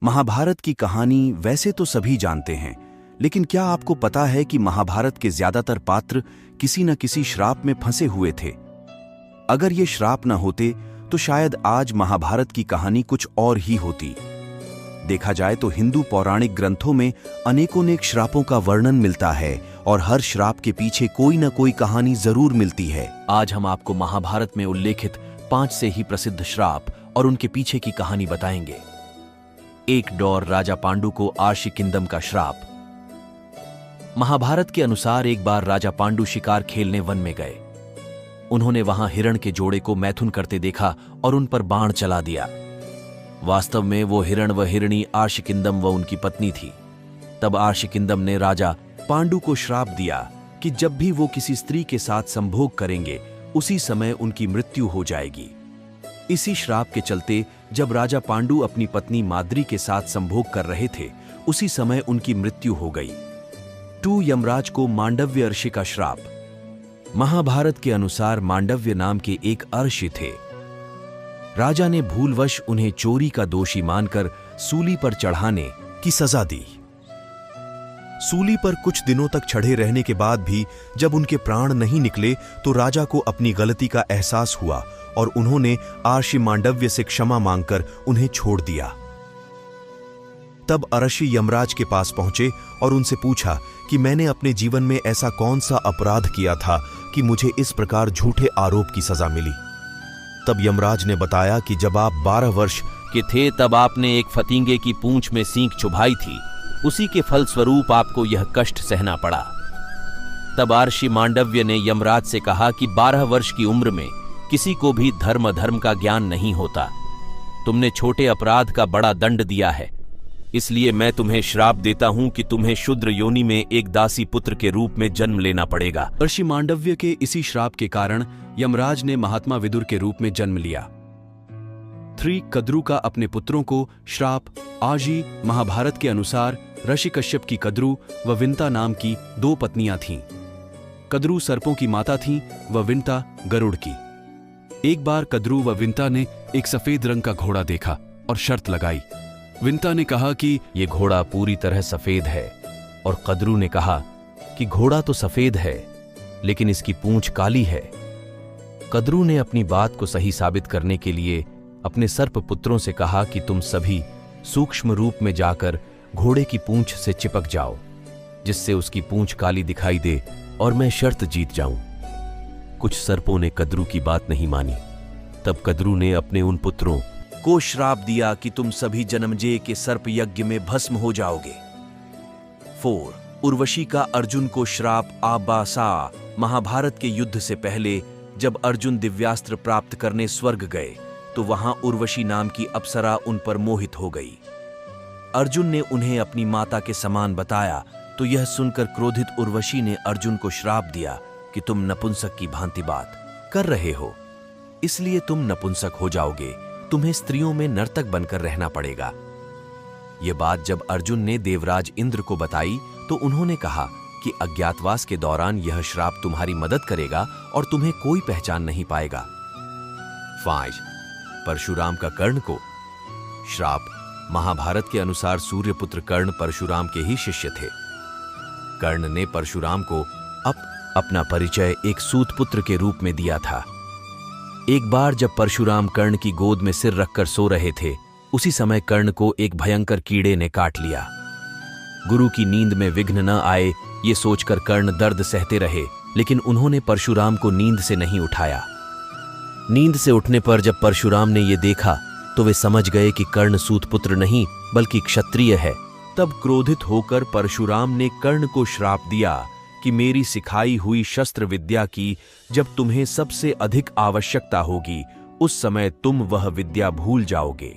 महाभारत की कहानी वैसे तो सभी जानते हैं, लेकिन क्या आपको पता है कि महाभारत के ज्यादातर पात्र किसी न किसी श्राप में फंसे हुए थे। अगर ये श्राप न होते तो शायद आज महाभारत की कहानी कुछ और ही होती। देखा जाए तो हिंदू पौराणिक ग्रंथों में अनेकों श्रापों का वर्णन मिलता है और हर श्राप के पीछे कोई न कोई कहानी जरूर मिलती है। आज हम आपको महाभारत में उल्लेखित 5 से ही प्रसिद्ध श्राप और उनके पीछे की कहानी बताएंगे। एक डॉर राजा पांडु को आर्षि किंदम का श्राप। महाभारत के अनुसार एक बार राजा पांडु शिकार खेलने वन में गए। उन्होंने वहां हिरण के जोड़े को मैथुन करते देखा और उन पर बाण चला दिया। वास्तव में वो हिरण व हिरणी आर्षि किंदम व उनकी पत्नी थी। तब आर्षि किंदम ने राजा पांडु को श्राप दिया कि जब भी वो किसी स्त्री के साथ संभोग करेंगे उसी समय उनकी मृत्यु हो जाएगी। इसी श्राप के चलते जब राजा पांडु अपनी पत्नी माद्री के साथ संभोग कर रहे थे उसी समय उनकी मृत्यु हो गई। 2 यमराज को मांडव्य ऋषि का श्राप। महाभारत के अनुसार मांडव्य नाम के एक अर्षि थे। राजा ने भूलवश उन्हें चोरी का दोषी मानकर सूली पर चढ़ाने की सजा दी। सूली पर कुछ दिनों तक चढ़े रहने के बाद भी जब उनके प्राण नहीं निकले तो राजा को अपनी गलती का एहसास हुआ और उन्होंने आर्षि मांडव्य से क्षमा मांगकर उन्हें छोड़ दिया। तब अर्षि यमराज के पास पहुंचे और उनसे पूछा कि मैंने अपने जीवन में ऐसा कौन सा अपराध किया था कि मुझे इस प्रकार झूठे आरोप की सजा मिली। तब यमराज ने बताया कि जब आप 12 वर्ष के थे तब आपने एक फतिंगे की पूंछ में सींग चुभाई थी। उसी के फलस्वरूप आपको यह कष्ट सहना पड़ा। तब आर्षि मांडव्य ने यमराज से कहा कि 12 वर्ष की उम्र में किसी को भी धर्म का ज्ञान नहीं होता। तुमने छोटे अपराध का बड़ा दंड दिया है, इसलिए मैं तुम्हें श्राप देता हूं कि तुम्हें शूद्र योनि में एक दासी पुत्र के रूप में जन्म लेना पड़ेगा। आर्षि मांडव्य के इसी श्राप के कारण यमराज ने महात्मा विदुर के रूप में जन्म लिया। 3 कद्रु का अपने पुत्रों को श्राप। आजी महाभारत के अनुसार ऋषि कश्यप की कद्रु व विंता नाम की 2 पत्नियां थीं। कद्रु सर्पों की माता थीं व विंता गरुड़ की। एक बार कद्रु व विंता ने एक सफेद रंग का घोड़ा देखा और शर्त लगाई। विंता ने कहा कि यह घोड़ा पूरी तरह सफेद है और कद्रु ने कहा कि घोड़ा तो सफेद है लेकिन इसकी पूंछ काली है। कद्रु ने अपनी बात को सही साबित करने के लिए अपने सर्प पुत्रों से कहा कि तुम सभी सूक्ष्म रूप में जाकर घोड़े की पूंछ से चिपक जाओ, जिससे उसकी पूंछ काली दिखाई दे और मैं शर्त जीत जाऊं। कुछ सर्पों ने कद्रु की बात नहीं मानी। तब कद्रु ने अपने उन पुत्रों को श्राप दिया कि तुम सभी जन्मजेय के सर्प यज्ञ में भस्म हो जाओगे। 4 उर्वशी का अर्जुन को श्राप। आबासा महाभारत के युद्ध से पहले जब अर्जुन दिव्यास्त्र प्राप्त करने स्वर्ग गए तो वहां उर्वशी नाम की अप्सरा उन पर मोहित हो गई। अर्जुन ने उन्हें अपनी माता के समान बताया तो यह सुनकर क्रोधित उर्वशी ने अर्जुन को श्राप दिया कि तुम नपुंसक की भांति बात कर रहे हो, इसलिए तुम नपुंसक हो जाओगे। तुम्हें स्त्रियों में नर्तक बनकर रहना पड़ेगा। यह बात जब अर्जुन ने देवराज इंद्र को बताई तो उन्होंने कहा कि अज्ञातवास के दौरान यह श्राप तुम्हारी मदद करेगा और तुम्हें कोई पहचान नहीं पाएगा। 5 परशुराम का कर्ण को श्राप। महाभारत के अनुसार सूर्यपुत्र कर्ण परशुराम के ही शिष्य थे। कर्ण ने परशुराम को अपना परिचय एक सूतपुत्र के रूप में दिया था। एक बार जब परशुराम कर्ण की गोद में सिर रखकर सो रहे थे उसी समय कर्ण को एक भयंकर कीड़े ने काट लिया। गुरु की नींद में विघ्न न आए ये सोचकर कर्ण दर्द सहते रहे, लेकिन उन्होंने परशुराम को नींद से नहीं उठाया। नींद से उठने पर जब परशुराम ने यह देखा तो वे समझ गए कि कर्ण सूतपुत्र नहीं बल्कि क्षत्रिय है। तब क्रोधित होकर परशुराम ने कर्ण को श्राप दिया कि मेरी सिखाई हुई शस्त्र विद्या की जब तुम्हें सबसे अधिक आवश्यकता होगी उस समय तुम वह विद्या भूल जाओगे।